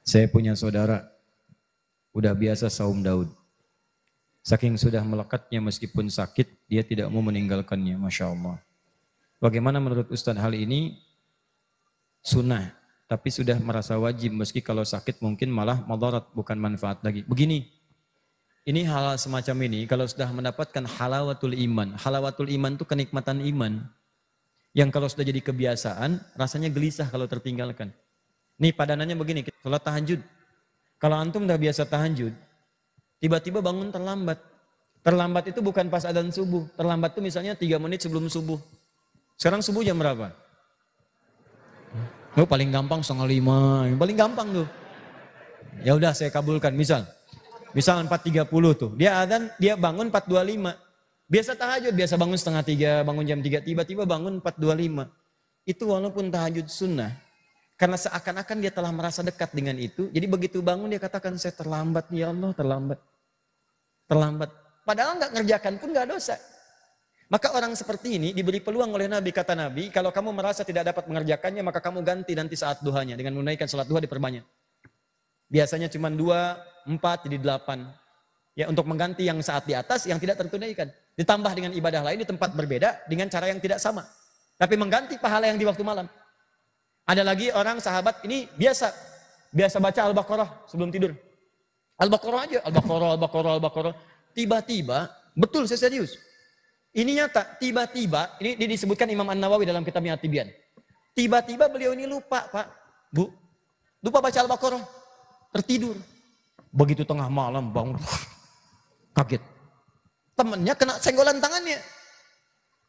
Saya punya saudara, udah biasa saum Daud. Saking sudah melekatnya meskipun sakit, dia tidak mau meninggalkannya, Masya Allah. Bagaimana menurut Ustadz hal ini? Sunnah, tapi sudah merasa wajib meski kalau sakit mungkin malah madarat, bukan manfaat lagi. Begini, ini hal semacam ini kalau sudah mendapatkan halawatul iman. Halawatul iman itu kenikmatan iman. Yang kalau sudah jadi kebiasaan, rasanya gelisah kalau tertinggalkan. Nih padanannya begini, sholat tahajud. Kalau antum udah biasa tahajud, tiba-tiba bangun terlambat. Terlambat itu bukan pas adzan subuh. Terlambat itu misalnya 3 menit sebelum subuh. Sekarang subuh jam berapa? Oh, paling gampang 4:30. Yang paling gampang tuh. Ya udah saya kabulkan. Misal 4:30 tuh. Dia adzan, dia bangun 4:25. Biasa tahajud, biasa bangun 2:30, bangun jam 3, tiba-tiba bangun 4:25. Itu walaupun tahajud sunnah. Karena seakan-akan dia telah merasa dekat dengan itu. Jadi begitu bangun dia katakan, saya terlambat nih ya Allah, terlambat. Terlambat. Padahal nggak ngerjakan pun nggak dosa. Maka orang seperti ini diberi peluang oleh Nabi, kata Nabi, kalau kamu merasa tidak dapat mengerjakannya, maka kamu ganti nanti saat duhanya dengan menunaikan salat duha diperbanyak. Biasanya cuma 2, 4, jadi 8. Ya, untuk mengganti yang saat di atas yang tidak tertunaikan. Ditambah dengan ibadah lain di tempat berbeda dengan cara yang tidak sama. Tapi mengganti pahala yang di waktu malam. Ada lagi orang sahabat ini biasa baca Al-Baqarah sebelum tidur. Al-Baqarah aja, Al-Baqarah. Tiba-tiba, betul saya serius. Ini nyata, tiba-tiba, ini disebutkan Imam An-Nawawi dalam kitabnya At-Tibyan. Tiba-tiba beliau ini lupa, Pak, Bu. Lupa baca Al-Baqarah. Tertidur. Begitu tengah malam bangun. Kaget. Temannya kena senggolan tangannya.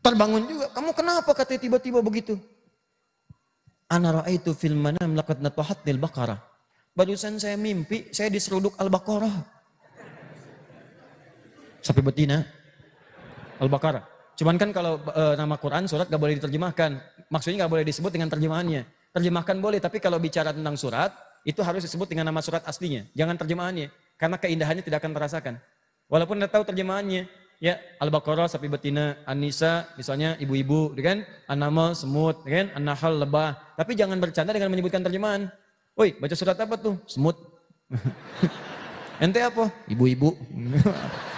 Terbangun juga. Kamu kenapa katanya tiba-tiba begitu? Ana ra'aitu fil manam laqad natahatnil baqarah. Barusan saya mimpi, saya diseruduk Al-Baqarah. Sapi betina. Al-Baqarah. Cuman kan kalau nama Quran surat gak boleh diterjemahkan. Maksudnya gak boleh disebut dengan terjemahannya. Terjemahkan boleh, tapi kalau bicara tentang surat, itu harus disebut dengan nama surat aslinya. Jangan terjemahannya. Karena keindahannya tidak akan terasakan. Walaupun Anda tahu terjemahannya. Ya, Al-Baqarah, sapi betina, An-Nisa, misalnya ibu-ibu, kan? An-Namal, semut, kan? An-Nahl, lebah. Tapi jangan bercanda dengan menyebutkan terjemahan. Woi, baca surat apa tuh? Semut. Ente apa? Ibu-ibu.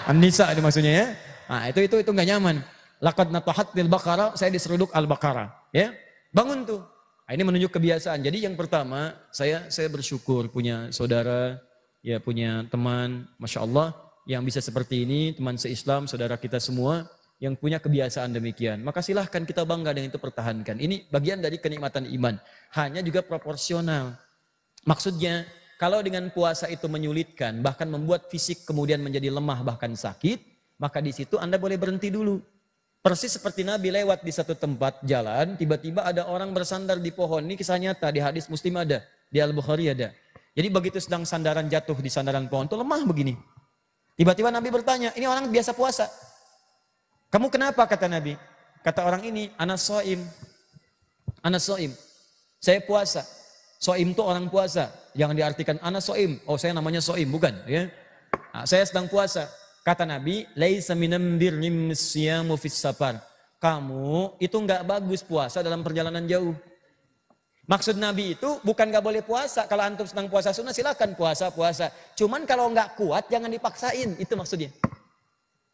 An-Nisa ini maksudnya ya. Nah, itu enggak nyaman. Laqad natahatnil baqarah, saya diseruduk Al-Baqarah, ya. Bangun tuh. Nah, ini menunjuk kebiasaan. Jadi yang pertama, saya bersyukur punya saudara, ya punya teman, Masya Allah, yang bisa seperti ini, teman se-Islam, saudara kita semua, yang punya kebiasaan demikian. Maka silahkan kita bangga dengan itu, pertahankan. Ini bagian dari kenikmatan iman. Hanya juga proporsional. Maksudnya, kalau dengan puasa itu menyulitkan, bahkan membuat fisik kemudian menjadi lemah, bahkan sakit, maka di situ Anda boleh berhenti dulu. Persis seperti Nabi lewat di satu tempat jalan, tiba-tiba ada orang bersandar di pohon. Ini kisah nyata, di hadis Muslim ada, di Al-Bukhari ada. Jadi begitu sedang sandaran jatuh di sandaran pohon, itu lemah begini. Tiba-tiba Nabi bertanya, ini orang biasa puasa. Kamu kenapa, kata Nabi? Kata orang ini, Anas so'im. Saya puasa. So'im itu orang puasa. Jangan diartikan Anas so'im. Oh, saya namanya so'im, bukan. Ya. Nah, saya sedang puasa. Kata Nabi, laisa minam birrim siyamu fis safar. Kamu itu enggak bagus puasa dalam perjalanan jauh. Maksud Nabi itu bukan enggak boleh puasa. Kalau antum sedang puasa sunnah silakan puasa. Cuman kalau enggak kuat jangan dipaksain. Itu maksudnya.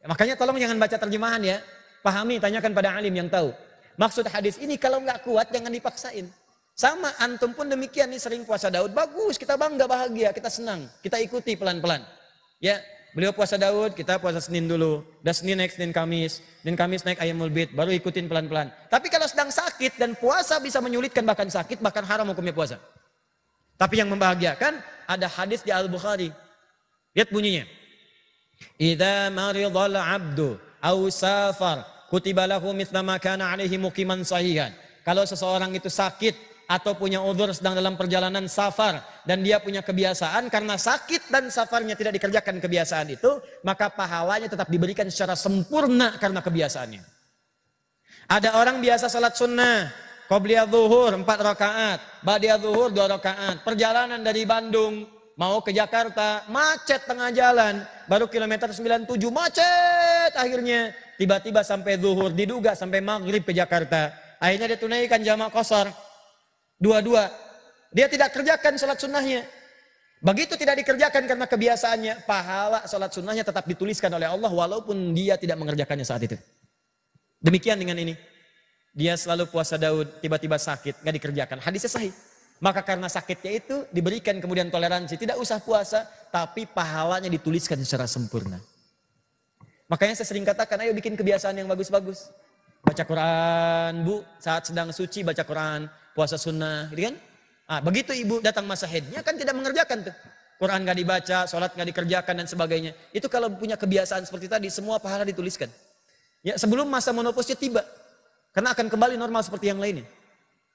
Makanya tolong jangan baca terjemahan ya. Pahami, tanyakan pada alim yang tahu. Maksud hadis ini kalau enggak kuat jangan dipaksain. Sama antum pun demikian nih, sering puasa Daud. Bagus, kita bangga, bahagia, kita senang. Kita ikuti pelan-pelan. Ya. Beliau puasa Daud, kita puasa Senin dulu. Dan Senin naik Senin Kamis. Dan Kamis naik Ayyamul Bid. Baru ikutin pelan-pelan. Tapi kalau sedang sakit dan puasa bisa menyulitkan, bahkan sakit, bahkan haram hukumnya puasa. Tapi yang membahagiakan, ada hadis di Al-Bukhari. Lihat bunyinya. Idza maridhal abdu aw safar kutiba lahu mithla ma kana alaihi muqiman sahihan. Kalau seseorang itu sakit atau punya udzur sedang dalam perjalanan safar dan dia punya kebiasaan, karena sakit dan safarnya tidak dikerjakan kebiasaan itu, maka pahalanya tetap diberikan secara sempurna karena kebiasaannya. Ada orang biasa salat sunnah, qobliyah zuhur 4 rakaat, ba'diyah zuhur 2 rakaat, perjalanan dari Bandung mau ke Jakarta, macet tengah jalan, baru kilometer 97 macet akhirnya, tiba-tiba sampai zuhur, diduga sampai maghrib ke Jakarta, akhirnya dia tunaikan jamak qashar. Dua-dua. Dia tidak kerjakan sholat sunnahnya. Begitu tidak dikerjakan karena kebiasaannya, pahala sholat sunnahnya tetap dituliskan oleh Allah walaupun dia tidak mengerjakannya saat itu. Demikian dengan ini. Dia selalu puasa Daud, tiba-tiba sakit, nggak dikerjakan. Hadisnya sahih. Maka karena sakitnya itu diberikan kemudian toleransi, tidak usah puasa, tapi pahalanya dituliskan secara sempurna. Makanya saya sering katakan, ayo bikin kebiasaan yang bagus-bagus. Baca Quran, Bu, saat sedang suci baca Quran, puasa sunnah, gitu kan? Ah, begitu ibu datang masa haidnya kan tidak mengerjakan tuh. Quran nggak dibaca, sholat nggak dikerjakan dan sebagainya. Itu kalau punya kebiasaan seperti tadi, semua pahala dituliskan. Ya, sebelum masa menopausnya tiba. Karena akan kembali normal seperti yang lainnya.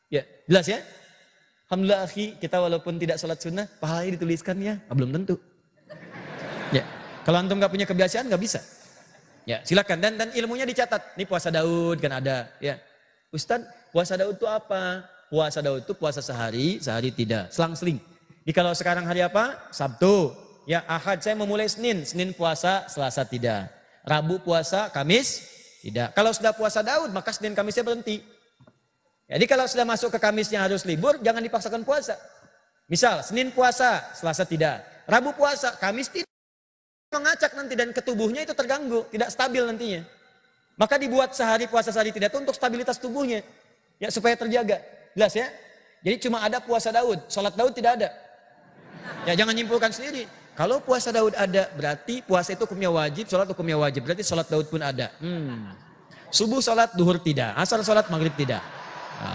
Ya, jelas ya? Alhamdulillah akhi, kita walaupun tidak sholat sunnah, pahalanya dituliskan ya, belum tentu. Ya, kalau antum nggak punya kebiasaan nggak bisa. Ya, silakan dan ilmunya dicatat. Ini puasa Daud kan ada. Ya, Ustadz, puasa Daud itu apa? Puasa Daud itu puasa sehari tidak, selang-seling. Jadi kalau sekarang hari apa? Sabtu. Ya, Ahad saya memulai Senin puasa, Selasa tidak. Rabu puasa, Kamis tidak. Kalau sudah puasa Daud, maka Senin Kamisnya berhenti. Jadi kalau sudah masuk ke Kamisnya harus libur, jangan dipaksakan puasa. Misal, Senin puasa, Selasa tidak. Rabu puasa, Kamis tidak. Mengacak nanti dan ketubuhnya itu terganggu, tidak stabil nantinya. Maka dibuat sehari puasa sehari tidak itu untuk stabilitas tubuhnya. Ya, supaya terjaga. Jelas ya? Jadi cuma ada puasa Daud, sholat Daud tidak ada. Ya jangan nyimpulkan sendiri. Kalau puasa Daud ada, berarti puasa itu hukumnya wajib, sholat hukumnya wajib. Berarti sholat Daud pun ada. Subuh sholat, duhur tidak. Asar sholat, maghrib tidak. Nah,